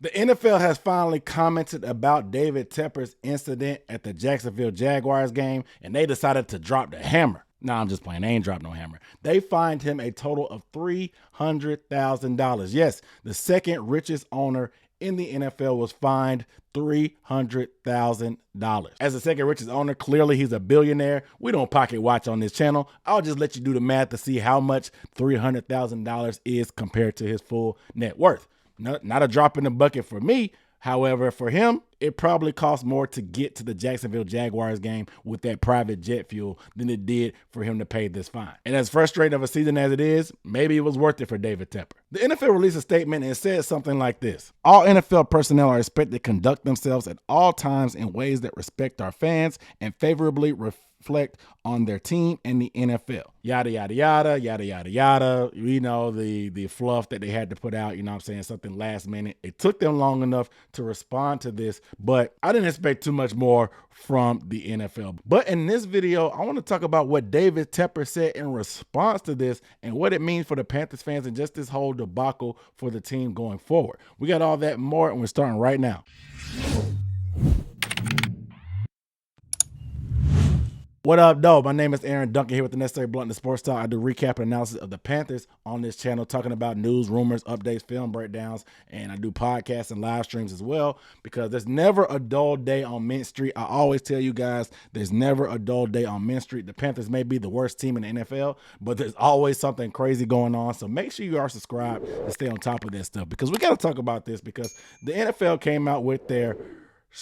The NFL has finally commented about David Tepper's incident at the Jacksonville Jaguars game, and they decided to drop the hammer. No, I'm just playing. They ain't dropped no hammer. They fined him a total of $300,000. Yes, the second richest owner in the NFL was fined $300,000. As the second richest owner, clearly he's a billionaire. We don't pocket watch on this channel. I'll just let you do the math to see how much $300,000 is compared to his full net worth. Not a drop in the bucket for me. However, for him, it probably cost more to get to the Jacksonville Jaguars game with that private jet fuel than it did for him to pay this fine. And as frustrating of a season as it is, maybe it was worth it for David Tepper. The NFL released a statement and said something like this: all NFL personnel are expected to conduct themselves at all times in ways that respect our fans and favorably reflect on their team and the NFL. Yada, yada, yada, yada, yada, yada. You know, the fluff that they had to put out, you know what I'm saying, something last minute. It took them long enough to respond to this, but I didn't expect too much more from the NFL. But in this video, I want to talk about what David Tepper said in response to this and what it means for the Panthers fans and just this whole debacle for the team going forward. We got all that and more, and we're starting right now. What up, though? My name is Aaron Duncan here with the Necessary Blunt and Sports Talk. I do recap and analysis of the Panthers on this channel, talking about news, rumors, updates, film breakdowns, and I do podcasts and live streams as well, because there's never a dull day on Mint Street. I always tell you guys, there's never a dull day on Mint Street. The Panthers may be the worst team in the NFL, but there's always something crazy going on. So make sure you are subscribed and stay on top of that stuff, because we got to talk about this, because the NFL came out with their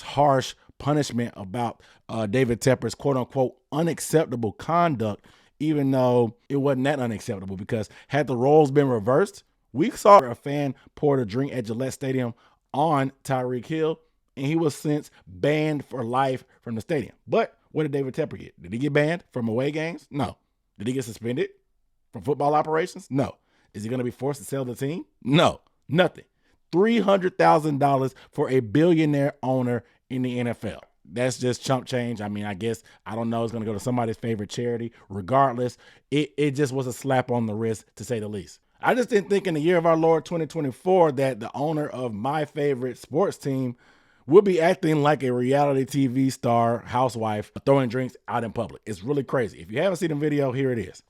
harsh punishment about David Tepper's quote-unquote unacceptable conduct, even though it wasn't that unacceptable, because had the roles been reversed, we saw a fan poured a drink at Gillette Stadium on Tyreek Hill, and he was since banned for life from the stadium. But what did David Tepper get? Did he get banned from away games? No. Did he get suspended from football operations? No. Is he going to be forced to sell the team? No. Nothing. $300,000 for a billionaire owner in the NFL. That's just chump change. I mean, I guess, I don't know, it's going to go to somebody's favorite charity. Regardless, it just was a slap on the wrist, to say the least. I just didn't think in the year of our Lord 2024 that the owner of my favorite sports team would be acting like a reality TV star housewife, throwing drinks out in public. It's really crazy. If you haven't seen the video, here it is.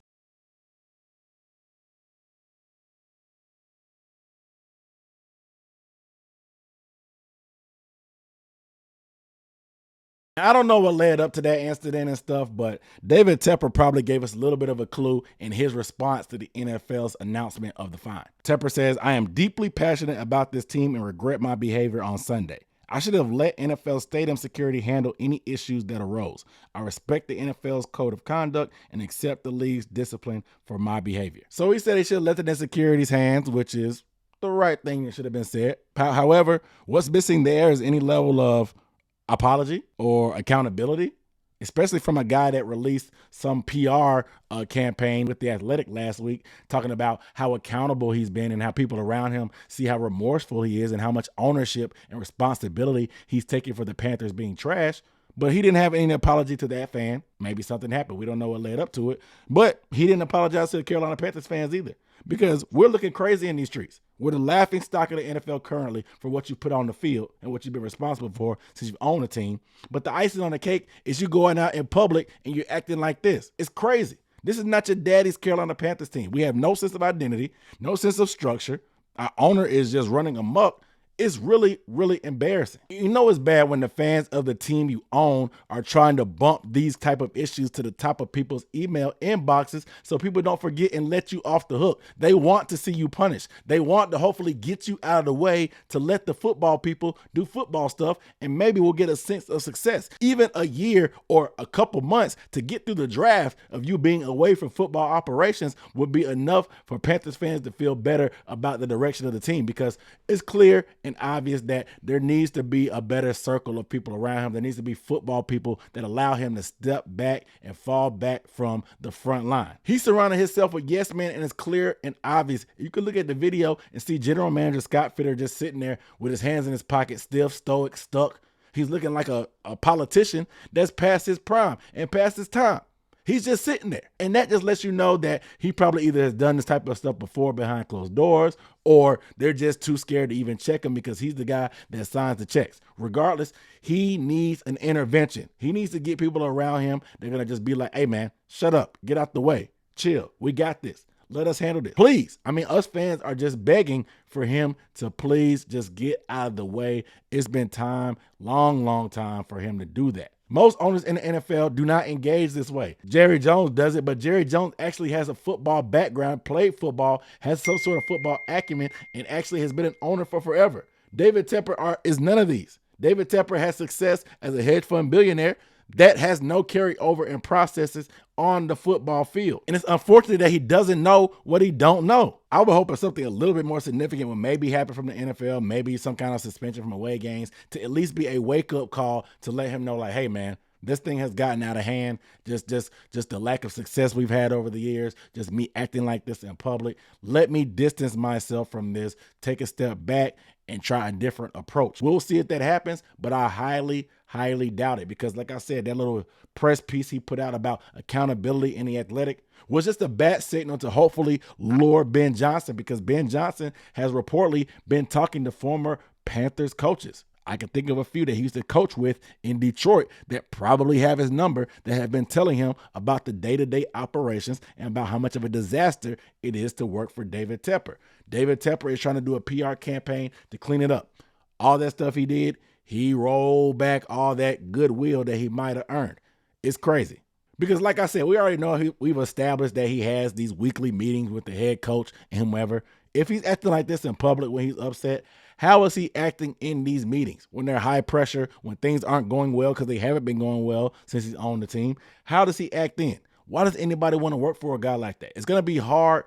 I don't know what led up to that incident and stuff, but David Tepper probably gave us a little bit of a clue in his response to the NFL's announcement of the fine. Tepper says, "I am deeply passionate about this team and regret my behavior on Sunday. I should have let NFL stadium security handle any issues that arose. I respect the NFL's code of conduct and accept the league's discipline for my behavior." So he said he should have left it in security's hands, which is the right thing that should have been said. However, what's missing there is any level of apology or accountability, especially from a guy that released some PR campaign with The Athletic last week, talking about how accountable he's been and how people around him see how remorseful he is and how much ownership and responsibility he's taking for the Panthers being trash. But he didn't have any apology to that fan. Maybe something happened. We don't know what led up to it. But he didn't apologize to the Carolina Panthers fans either, because we're looking crazy in these streets. We're the laughing stock of the NFL currently for what you put on the field and what you've been responsible for since you've owned a team. But the icing on the cake is you going out in public and you're acting like this. It's crazy. This is not your daddy's Carolina Panthers team. We have no sense of identity, no sense of structure. Our owner is just running amok. It's really, really embarrassing. You know it's bad when the fans of the team you own are trying to bump these type of issues to the top of people's email inboxes so people don't forget and let you off the hook. They want to see you punished. They want to hopefully get you out of the way to let the football people do football stuff, and maybe we'll get a sense of success. Even a year or a couple months to get through the draft of you being away from football operations would be enough for Panthers fans to feel better about the direction of the team, because it's clear and obvious that there needs to be a better circle of people around him. There needs to be football people that allow him to step back and fall back from the front line. He surrounded himself with yes men, and it's clear and obvious. You can look at the video and see General Manager Scott Fitter just sitting there with his hands in his pocket, stiff, stoic, stuck. He's looking like a politician that's past his prime and past his time. He's just sitting there. And that just lets you know that he probably either has done this type of stuff before behind closed doors, or they're just too scared to even check him because he's the guy that signs the checks. Regardless, he needs an intervention. He needs to get people around him. They're going to just be like, hey man, shut up, get out the way, chill. We got this. Let us handle this. Please. I mean, us fans are just begging for him to please just get out of the way. It's been time, long time for him to do that. Most owners in the NFL do not engage this way. Jerry Jones does it, but Jerry Jones actually has a football background, played football, has some sort of football acumen, and actually has been an owner for forever. David Tepper is none of these. David Tepper has success as a hedge fund billionaire that has no carryover in processes on the football field. And it's unfortunate that he doesn't know what he don't know. I would hope something a little bit more significant would maybe happen from the NFL, maybe some kind of suspension from away games, to at least be a wake-up call to let him know, like, hey man, this thing has gotten out of hand. Just the lack of success we've had over the years, just me acting like this in public. Let me distance myself from this, take a step back, and try a different approach. We'll see if that happens, but I highly doubt it, because like I said, that little press piece he put out about accountability in the Athletic was just a bad signal to hopefully lure Ben Johnson, because Ben Johnson has reportedly been talking to former Panthers coaches. I can think of a few that he used to coach with in Detroit that probably have his number, that have been telling him about the day-to-day operations and about how much of a disaster it is to work for David Tepper. David Tepper is trying to do a PR campaign to clean it up. All that stuff he did, he rolled back all that goodwill that he might have earned. It's crazy. Because like I said, we already know we've established that he has these weekly meetings with the head coach and whomever. If he's acting like this in public when he's upset, how is he acting in these meetings when they're high pressure, when things aren't going well because they haven't been going well since he's owned the team? How does he act then? Why does anybody want to work for a guy like that? It's going to be hard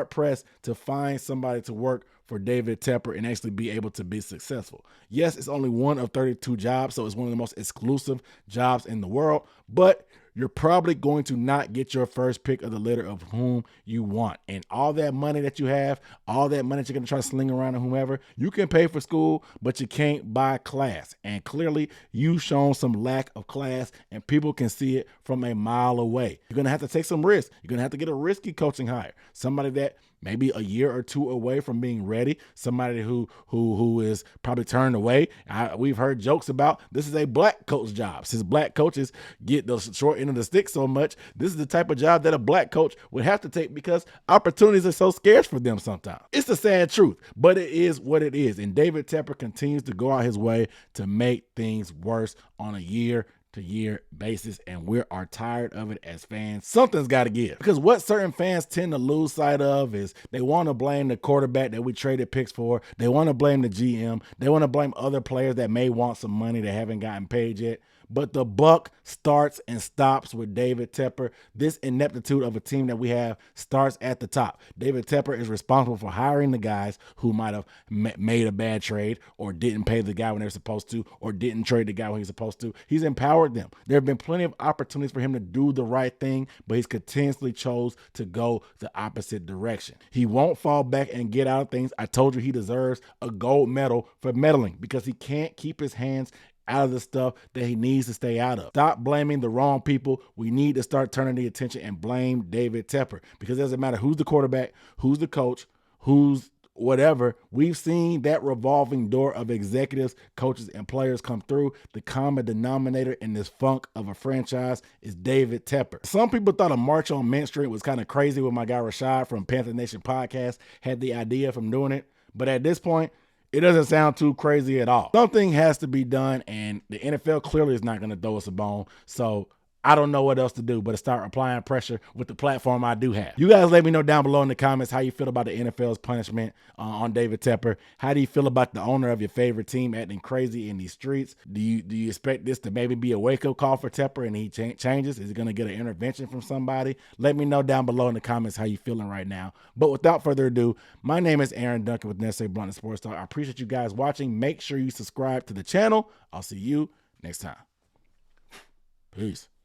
pressed to find somebody to work for David Tepper and actually be able to be successful. Yes, it's only one of 32 jobs, so it's one of the most exclusive jobs in the world, but you're probably going to not get your first pick of the litter of whom you want. And all that money that you have, all that money that you're going to try to sling around to whomever, you can pay for school, but you can't buy class. And clearly, you've shown some lack of class, and people can see it from a mile away. You're going to have to take some risks. You're going to have to get a risky coaching hire, somebody that maybe a year or two away from being ready, somebody who is probably turned away. We've heard jokes about this is a black coach job. Since black coaches get the short end of the stick so much, this is the type of job that a black coach would have to take because opportunities are so scarce for them sometimes. It's the sad truth, but it is what it is. And David Tepper continues to go out his way to make things worse on a year-to-year basis, and we are tired of it as fans. Something's got to give, because what certain fans tend to lose sight of is they want to blame the quarterback that we traded picks for. They want to blame the GM. They want to blame other players that may want some money that haven't gotten paid yet. But the buck starts and stops with David Tepper. This ineptitude of a team that we have starts at the top. David Tepper is responsible for hiring the guys who might have made a bad trade, or didn't pay the guy when they're supposed to, or didn't trade the guy when he's supposed to. He's empowered them. There have been plenty of opportunities for him to do the right thing, but he's continuously chose to go the opposite direction. He won't fall back and get out of things. I told you he deserves a gold medal for meddling, because he can't keep his hands out of the stuff that he needs to stay out of. Stop blaming the wrong people. We need to start turning the attention and blame David Tepper, because it doesn't matter who's the quarterback, who's the coach, who's whatever. We've seen that revolving door of executives, coaches, and players come through. The common denominator in this funk of a franchise is David Tepper. Some people thought a march on Mint Street was kind of crazy when my guy Rashad from Panther Nation podcast had the idea from doing it. But at this point, it doesn't sound too crazy at all. Something has to be done, and the NFL clearly is not going to throw us a bone. So I don't know what else to do but to start applying pressure with the platform I do have. You guys let me know down below in the comments how you feel about the NFL's punishment on David Tepper. How do you feel about the owner of your favorite team acting crazy in these streets? Do you expect this to maybe be a wake-up call for Tepper and he changes? Is he going to get an intervention from somebody? Let me know down below in the comments how you feeling right now. But without further ado, my name is Aaron Duncan with Necessary Blunt and Sports Talk. I appreciate you guys watching. Make sure you subscribe to the channel. I'll see you next time. Peace.